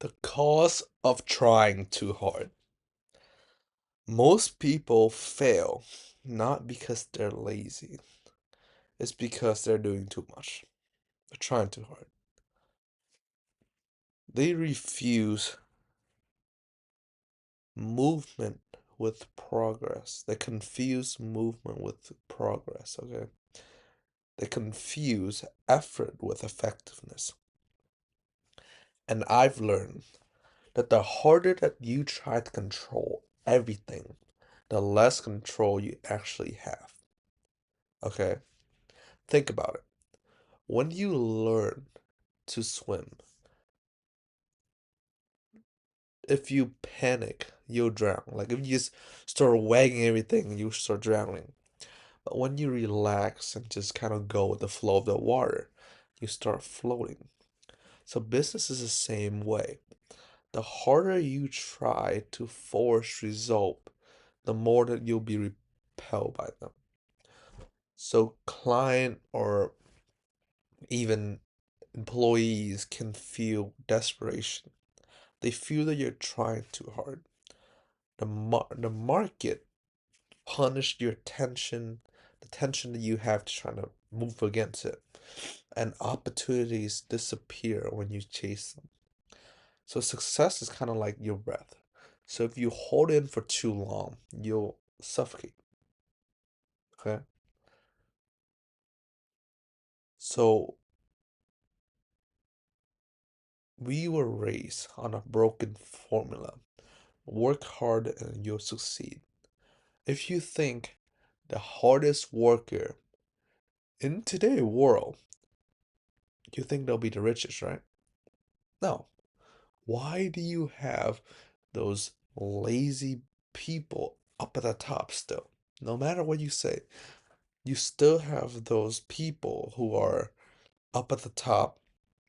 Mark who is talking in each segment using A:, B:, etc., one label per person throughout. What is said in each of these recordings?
A: The cause of trying too hard. Most people fail not because they're lazy, it's because they're doing too much. They're trying too hard. They refuse movement with progress. They confuse movement with progress, okay? They confuse effort with effectiveness. And I've learned that the harder that you try to control everything, the less control you actually have. Okay? Think about it. When you learn to swim, if you panic, you'll drown. Like if you just start wagging everything, you start drowning. But when you relax and just kind of go with the flow of the water, you start floating. So business is the same way. The harder you try to force result, the more that you'll be repelled by them. So client or even employees can feel desperation. They feel that you're trying too hard. The market punished your tension, the tension that you have to try to move against it. And opportunities disappear when you chase them. So success is kind of like your breath. So if you hold in for too long, you'll suffocate. Okay? So we were raised on a broken formula. Work hard and you'll succeed. If you think the hardest worker in today's world, you think they'll be the richest, right? No. Why do you have those lazy people up at the top still? No matter what you say, you still have those people who are up at the top,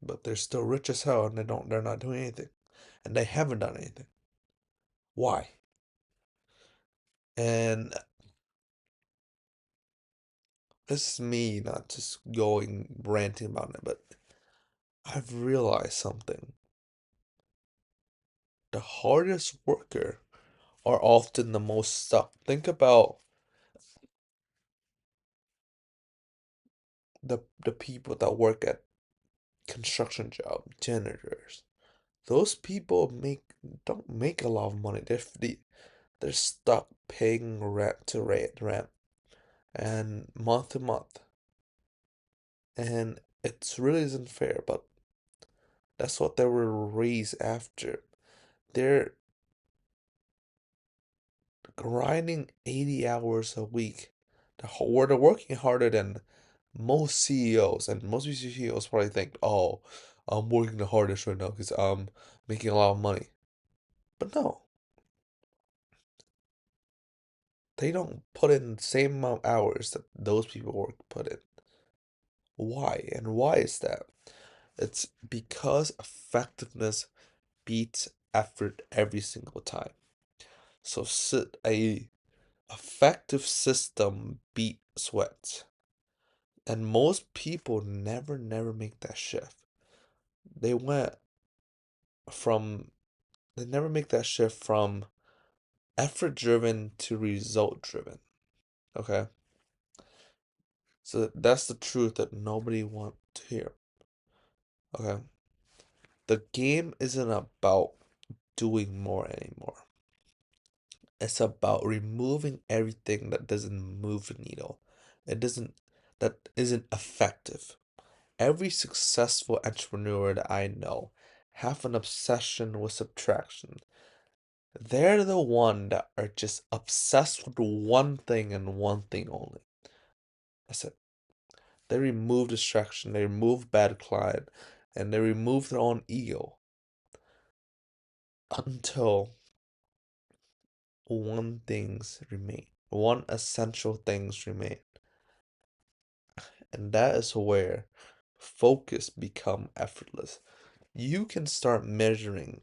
A: but they're still rich as hell and they're not doing anything. And they haven't done anything. Why? And this is me not just going ranting about it, but I've realized something. The hardest worker are often the most stuck. Think about the people that work at construction job, janitors. Those people don't make a lot of money. They're stuck paying rent to rent and month to month. And it's really isn't fair, but that's what they were raised after. They're grinding 80 hours a week. Where they're working harder than most CEOs, and most CEOs probably think, "Oh, I'm working the hardest right now because I'm making a lot of money." But no, they don't put in the same amount of hours that those people put in. Why? And why is that? It's because effectiveness beats effort every single time. So a effective system beat sweat. And most people never make that shift. They went from they never make that shift from effort driven to result driven. Okay? So that's the truth that nobody wants to hear. Okay? The game isn't about doing more anymore. It's about removing everything that doesn't move the needle. It doesn't that isn't effective. Every successful entrepreneur that I know have an obsession with subtraction. They're the one that are just obsessed with one thing and one thing only. That's it. They remove distraction, they remove bad client, and they remove their own ego until one things remain. One essential things remain. And that is where focus become effortless. You can start measuring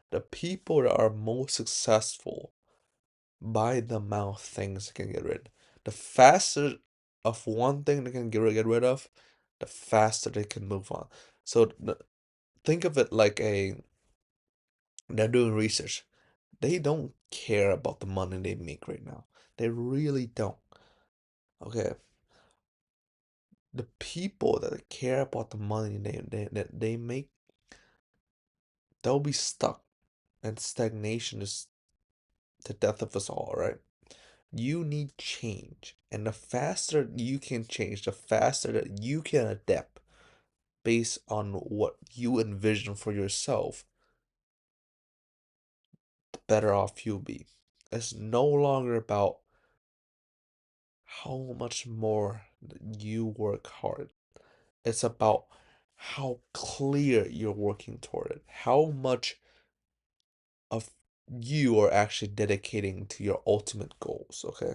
A: the people that are most successful by the amount of things they can get rid. The faster of one thing they can get rid of, the faster they can move on. So think of it like They're doing research. They don't care about the money they make right now. They really don't. Okay. The people that care about the money they make, they'll be stuck. And stagnation is the death of us all, right? You need change. And the faster you can change, the faster that you can adapt based on what you envision for yourself, the better off you'll be. It's no longer about how much more you work hard. It's about how clear you're working toward it, how much of you are actually dedicating to your ultimate goals, okay?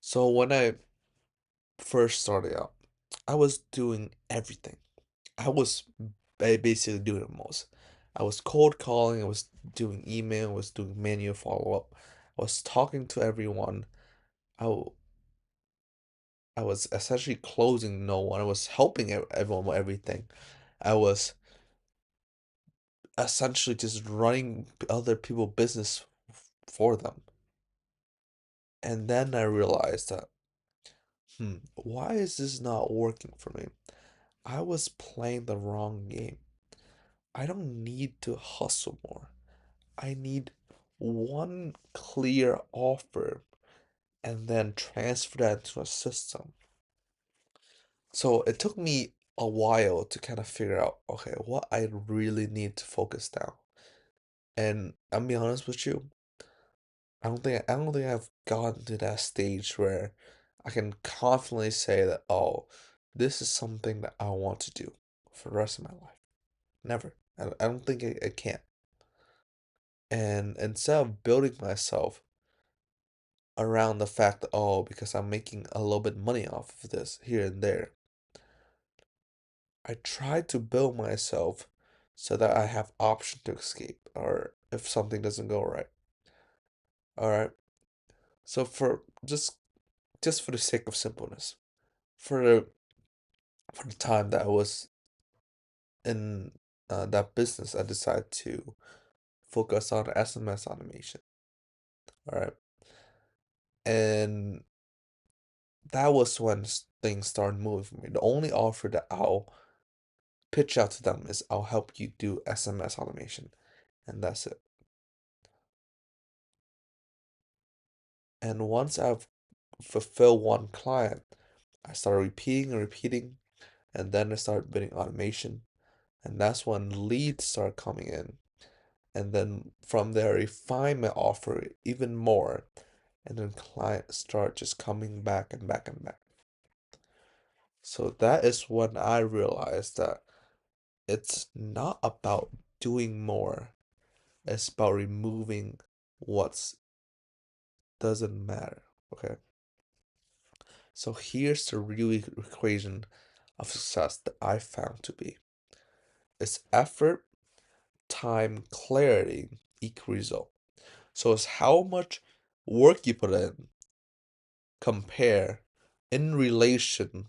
A: So when I first started out, I was doing everything. I was basically doing the most. I was cold calling, I was doing email, I was doing manual follow-up, I was talking to everyone. I was essentially closing no one. I was helping everyone with everything. I was essentially just running other people's business for them. And then I realized that, why is this not working for me? I was playing the wrong game. I don't need to hustle more. I need one clear offer and then transfer that to a system. So it took me a while to kind of figure out, okay, what I really need to focus now. And I'm be honest with you, I don't think I've gotten to that stage where I can confidently say that, oh, this is something that I want to do for the rest of my life. Never. I don't think I can. And instead of building myself around the fact that, oh, because I'm making a little bit money off of this here and there, I try to build myself so that I have option to escape or if something doesn't go right. All right. So for just for the sake of simpleness, for the time that I was in that business, I decided to focus on SMS automation. All right. And that was when things started moving for me. The only offer that I'll pitch out to them is I'll help you do SMS automation, and that's it. And once I've fulfilled one client, I started repeating and repeating, and then I started building automation, and that's when leads start coming in. And then from there, refine my offer even more, and then clients start just coming back and back and back. So that is when I realized that it's not about doing more, it's about removing what doesn't matter. Okay. So here's the real equation of success that I found to be. It's effort, time, clarity, equal result. So it's how much work you put in, compare in relation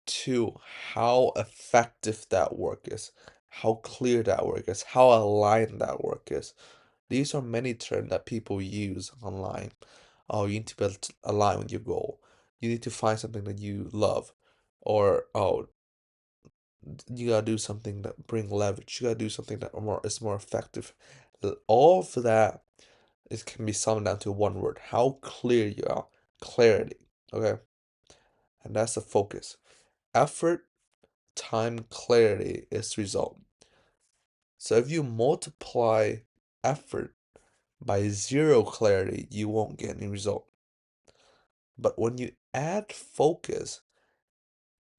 A: to how effective that work is, how clear that work is, how aligned that work is. These are many terms that people use online. Oh, you need to be aligned with your goal. You need to find something that you love. Or, oh, you gotta do something that bring leverage. You gotta do something that is more effective. All of that is can be summed down to one word. How clear you are. Clarity. Okay? And that's the focus. Effort, time, clarity is result. So if you multiply effort by zero clarity, you won't get any result. But when you add focus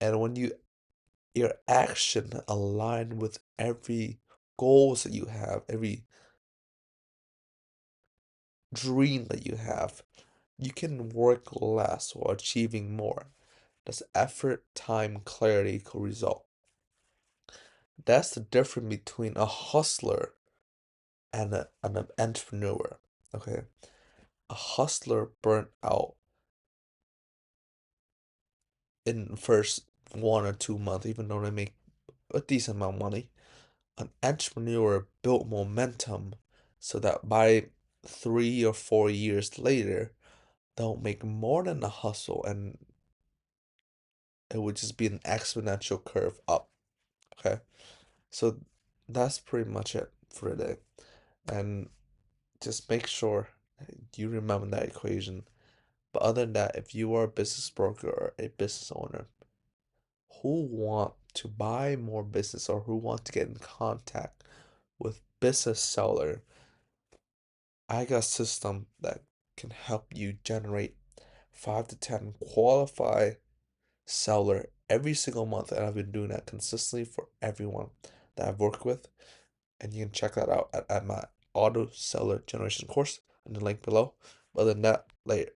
A: and when your action align with every goals that you have, every dream that you have, you can work less while achieving more. That's effort, time, clarity equal result. That's the difference between a hustler and an entrepreneur. Okay. A hustler burnt out in first 1 or 2 months, even though they make a decent amount of money. an entrepreneur built momentum so that by 3 or 4 years later, they'll make more than the hustle and it would just be an exponential curve up. Okay. So that's pretty much it for today. And just make sure you remember that equation. But other than that, if you are a business broker or a business owner who want to buy more business or who want to get in contact with business seller, I got a system that can help you generate 5 to 10 qualified seller every single month, and I've been doing that consistently for everyone that I've worked with. And you can check that out at my auto seller generation course in the link below. Other than that, later.